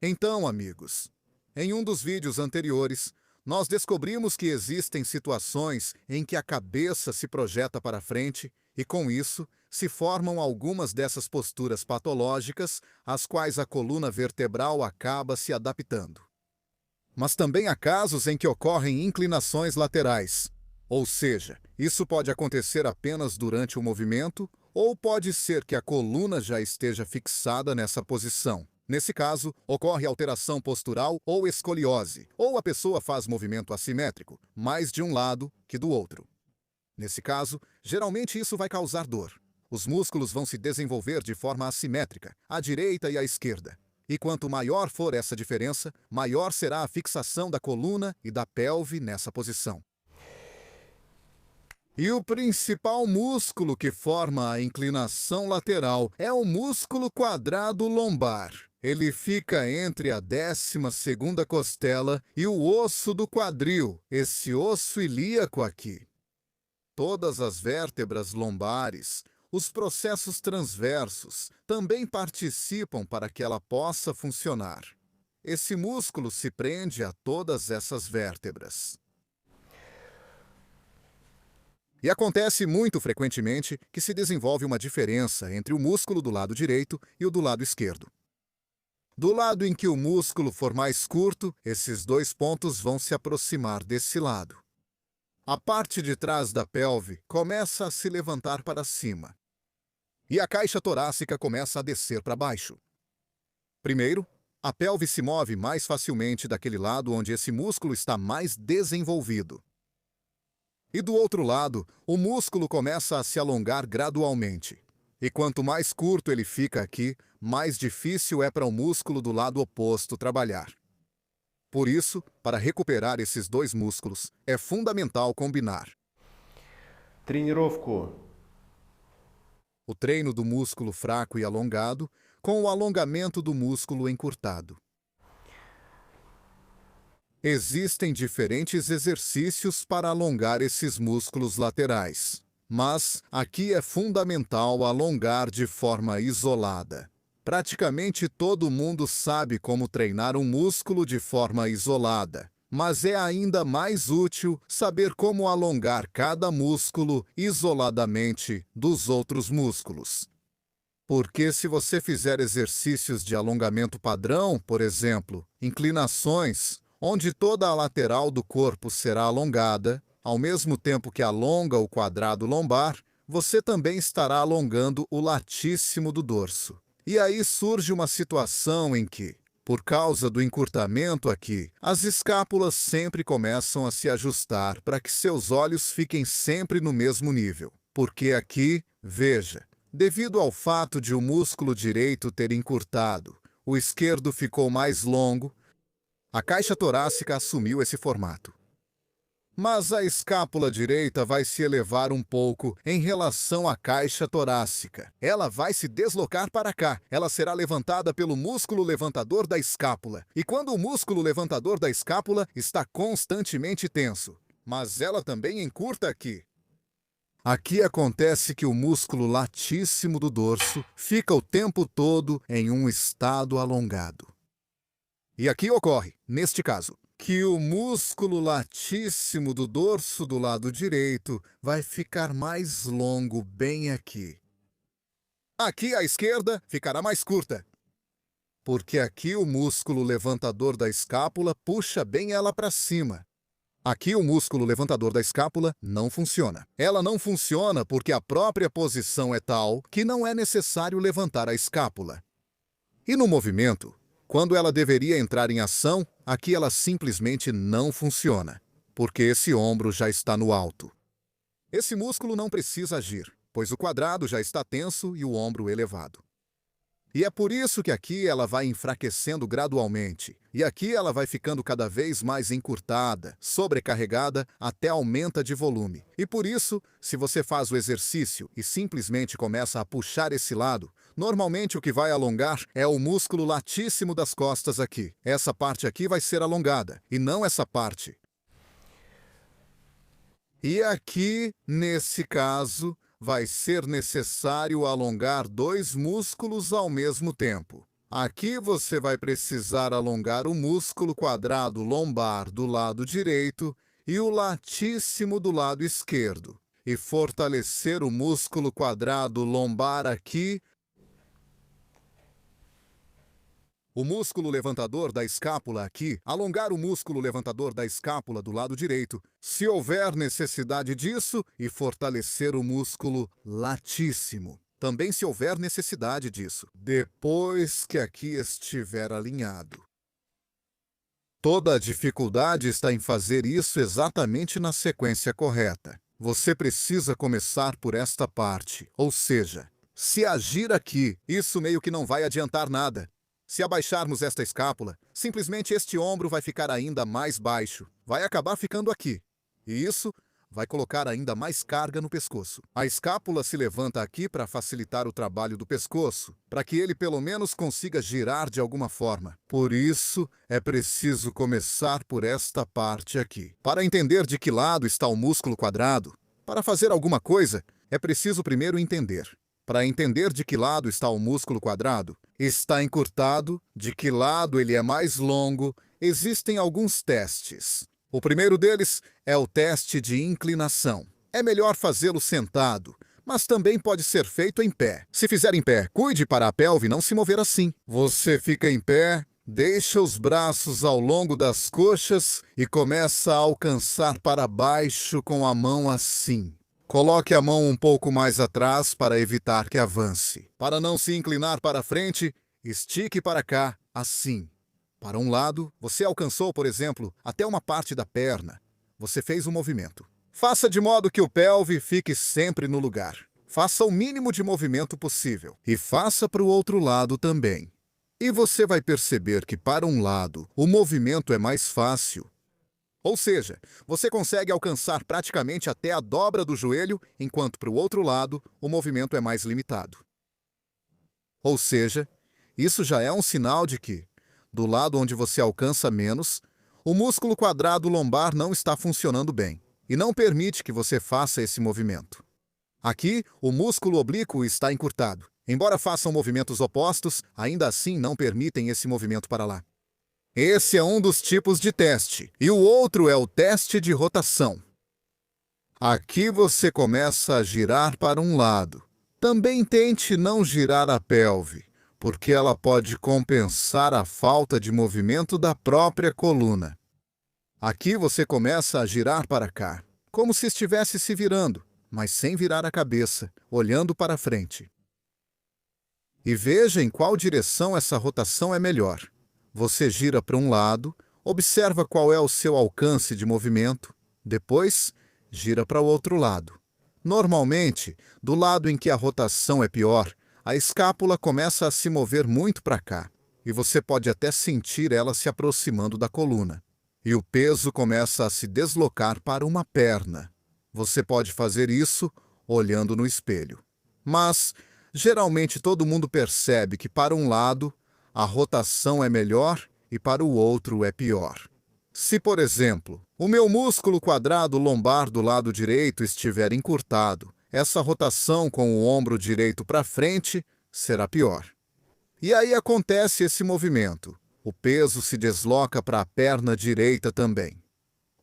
Então, amigos, em um dos vídeos anteriores, nós descobrimos que existem situações em que a cabeça se projeta para frente e, com isso, se formam algumas dessas posturas patológicas, às quais a coluna vertebral acaba se adaptando. Mas também há casos em que ocorrem inclinações laterais, ou seja, isso pode acontecer apenas durante o movimento, ou pode ser que a coluna já esteja fixada nessa posição. Nesse caso, ocorre alteração postural ou escoliose, ou a pessoa faz movimento assimétrico, mais de um lado que do outro. Nesse caso, geralmente isso vai causar dor. Os músculos vão se desenvolver de forma assimétrica, à direita e à esquerda. E quanto maior for essa diferença, maior será a fixação da coluna e da pelve nessa posição. E o principal músculo que forma a inclinação lateral é o músculo quadrado lombar. Ele fica entre a 12ª costela e o osso do quadril, esse osso ilíaco aqui. Todas as vértebras lombares, os processos transversos, também participam para que ela possa funcionar. Esse músculo se prende a todas essas vértebras. E acontece muito frequentemente que se desenvolve uma diferença entre o músculo do lado direito e o do lado esquerdo. Do lado em que o músculo for mais curto, esses dois pontos vão se aproximar desse lado. A parte de trás da pelve começa a se levantar para cima. E a caixa torácica começa a descer para baixo. Primeiro, a pelve se move mais facilmente daquele lado onde esse músculo está mais desenvolvido. E do outro lado, o músculo começa a se alongar gradualmente. E quanto mais curto ele fica aqui, mais difícil é para o músculo do lado oposto trabalhar. Por isso, para recuperar esses dois músculos, é fundamental combinar Тренировку o treino do músculo fraco e alongado com o alongamento do músculo encurtado. Existem diferentes exercícios para alongar esses músculos laterais, mas aqui é fundamental alongar de forma isolada. Praticamente todo mundo sabe como treinar um músculo de forma isolada, mas é ainda mais útil saber como alongar cada músculo isoladamente dos outros músculos. Porque se você fizer exercícios de alongamento padrão, por exemplo, inclinações, onde toda a lateral do corpo será alongada, ao mesmo tempo que alonga o quadrado lombar, você também estará alongando o latíssimo do dorso. E aí surge uma situação em que, por causa do encurtamento aqui, as escápulas sempre começam a se ajustar para que seus olhos fiquem sempre no mesmo nível. Porque aqui, veja, devido ao fato de o músculo direito ter encurtado, o esquerdo ficou mais longo, a caixa torácica assumiu esse formato. Mas a escápula direita vai se elevar um pouco em relação à caixa torácica. Ela vai se deslocar para cá. Ela será levantada pelo músculo levantador da escápula. E quando o músculo levantador da escápula está constantemente tenso, mas ela também encurta aqui. Aqui acontece que o músculo latíssimo do dorso fica o tempo todo em um estado alongado. E aqui ocorre, neste caso, que o músculo latíssimo do dorso do lado direito vai ficar mais longo bem aqui. Aqui à esquerda ficará mais curta, porque aqui o músculo levantador da escápula puxa bem ela para cima. Aqui o músculo levantador da escápula não funciona. Ela não funciona porque a própria posição é tal que não é necessário levantar a escápula. E no movimento, quando ela deveria entrar em ação, aqui ela simplesmente não funciona, porque esse ombro já está no alto. Esse músculo não precisa agir, pois o quadrado já está tenso e o ombro elevado. E é por isso que aqui ela vai enfraquecendo gradualmente, e aqui ela vai ficando cada vez mais encurtada, sobrecarregada, até aumenta de volume. E por isso, se você faz o exercício e simplesmente começa a puxar esse lado, normalmente o que vai alongar é o músculo latíssimo das costas aqui. Essa parte aqui vai ser alongada, e não essa parte. E aqui, nesse caso, vai ser necessário alongar dois músculos ao mesmo tempo. Aqui você vai precisar alongar o músculo quadrado lombar do lado direito e o latíssimo do lado esquerdo, e fortalecer o músculo quadrado lombar aqui, o músculo levantador da escápula aqui, alongar o músculo levantador da escápula do lado direito, se houver necessidade disso, e fortalecer o músculo latíssimo, também se houver necessidade disso, depois que aqui estiver alinhado. Toda a dificuldade está em fazer isso exatamente na sequência correta. Você precisa começar por esta parte, ou seja, se agir aqui, isso meio que não vai adiantar nada. Se abaixarmos esta escápula, simplesmente este ombro vai ficar ainda mais baixo, vai acabar ficando aqui. E isso vai colocar ainda mais carga no pescoço. A escápula se levanta aqui para facilitar o trabalho do pescoço, para que ele pelo menos consiga girar de alguma forma. Por isso, é preciso começar por esta parte aqui. Para entender de que lado está o músculo quadrado, para fazer alguma coisa, é preciso primeiro entender. Para entender de que lado está o músculo quadrado, está encurtado, de que lado ele é mais longo, existem alguns testes. O primeiro deles é o teste de inclinação. É melhor fazê-lo sentado, mas também pode ser feito em pé. Se fizer em pé, cuide para a pelve não se mover assim. Você fica em pé, deixa os braços ao longo das coxas e começa a alcançar para baixo com a mão assim. Coloque a mão um pouco mais atrás para evitar que avance. Para não se inclinar para frente, estique para cá, assim. Para um lado, você alcançou, por exemplo, até uma parte da perna. Você fez um movimento. Faça de modo que o pelve fique sempre no lugar. Faça o mínimo de movimento possível. E faça para o outro lado também. E você vai perceber que para um lado, o movimento é mais fácil. Ou seja, você consegue alcançar praticamente até a dobra do joelho, enquanto para o outro lado, o movimento é mais limitado. Ou seja, isso já é um sinal de que, do lado onde você alcança menos, o músculo quadrado lombar não está funcionando bem e não permite que você faça esse movimento. Aqui, o músculo oblíquo está encurtado. Embora façam movimentos opostos, ainda assim não permitem esse movimento para lá. Esse é um dos tipos de teste, e o outro é o teste de rotação. Aqui você começa a girar para um lado. Também tente não girar a pelve, porque ela pode compensar a falta de movimento da própria coluna. Aqui você começa a girar para cá, como se estivesse se virando, mas sem virar a cabeça, olhando para frente. E veja em qual direção essa rotação é melhor. Você gira para um lado, observa qual é o seu alcance de movimento, depois gira para o outro lado. Normalmente, do lado em que a rotação é pior, a escápula começa a se mover muito para cá, e você pode até sentir ela se aproximando da coluna. E o peso começa a se deslocar para uma perna. Você pode fazer isso olhando no espelho. Mas, geralmente todo mundo percebe que para um lado, a rotação é melhor e para o outro é pior. Se, por exemplo, o meu músculo quadrado lombar do lado direito estiver encurtado, essa rotação com o ombro direito para frente será pior. E aí acontece esse movimento. O peso se desloca para a perna direita também.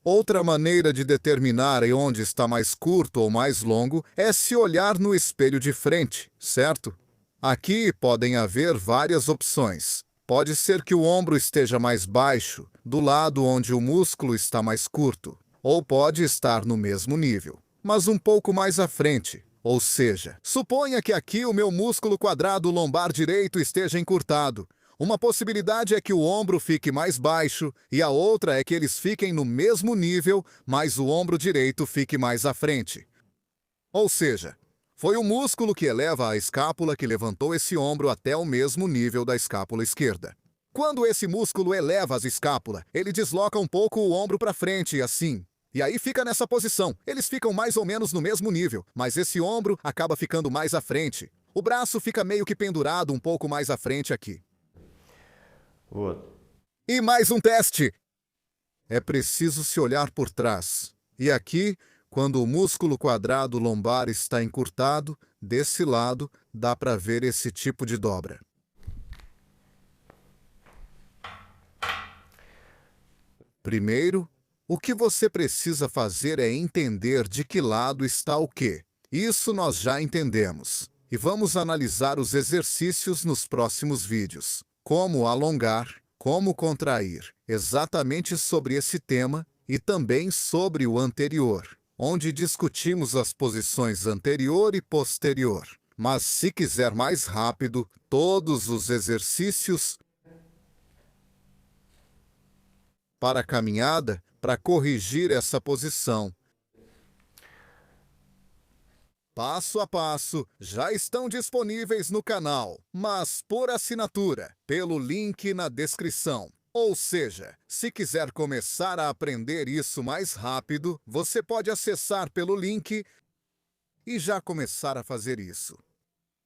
Outra maneira de determinar onde está mais curto ou mais longo é se olhar no espelho de frente, certo? Aqui podem haver várias opções. Pode ser que o ombro esteja mais baixo, do lado onde o músculo está mais curto, ou pode estar no mesmo nível, mas um pouco mais à frente. Ou seja, suponha que aqui o meu músculo quadrado lombar direito esteja encurtado. Uma possibilidade é que o ombro fique mais baixo e a outra é que eles fiquem no mesmo nível, mas o ombro direito fique mais à frente. Ou seja, foi o músculo que eleva a escápula que levantou esse ombro até o mesmo nível da escápula esquerda. Quando esse músculo eleva a escápula, ele desloca um pouco o ombro para frente, assim. E aí fica nessa posição. Eles ficam mais ou menos no mesmo nível, mas esse ombro acaba ficando mais à frente. O braço fica meio que pendurado um pouco mais à frente aqui. E mais um teste. É preciso se olhar por trás. E aqui, quando o músculo quadrado lombar está encurtado, desse lado, dá para ver esse tipo de dobra. Primeiro, o que você precisa fazer é entender de que lado está o quê. Isso nós já entendemos. E vamos analisar os exercícios nos próximos vídeos. Como alongar, como contrair, exatamente sobre esse tema e também sobre o anterior, onde discutimos as posições anterior e posterior. Mas se quiser mais rápido, todos os exercícios para a caminhada, para corrigir essa posição, passo a passo, já estão disponíveis no canal, mas por assinatura, pelo link na descrição. Ou seja, se quiser começar a aprender isso mais rápido, você pode acessar pelo link e já começar a fazer isso.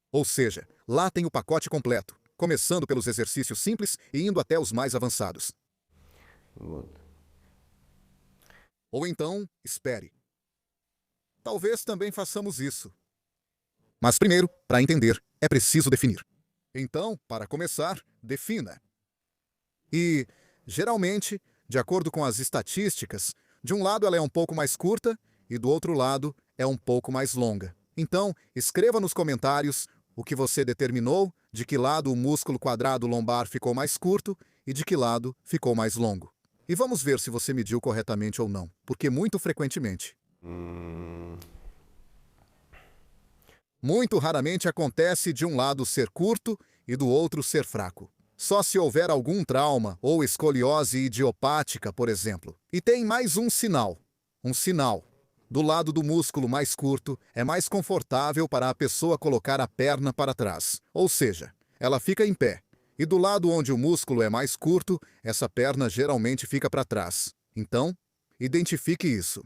Ou seja, lá tem o pacote completo, começando pelos exercícios simples e indo até os mais avançados. Ou então, espere. Talvez também façamos isso. Mas primeiro, para entender, é preciso definir. Então, para começar, defina. E, geralmente, de acordo com as estatísticas, de um lado ela é um pouco mais curta e do outro lado é um pouco mais longa. Então, escreva nos comentários o que você determinou, de que lado o músculo quadrado lombar ficou mais curto e de que lado ficou mais longo. E vamos ver se você mediu corretamente ou não, porque muito frequentemente. Muito raramente acontece de um lado ser curto e do outro ser fraco. Só se houver algum trauma ou escoliose idiopática, por exemplo. E tem mais um sinal. Um sinal. Do lado do músculo mais curto, é mais confortável para a pessoa colocar a perna para trás. Ou seja, ela fica em pé. E do lado onde o músculo é mais curto, essa perna geralmente fica para trás. Então, identifique isso.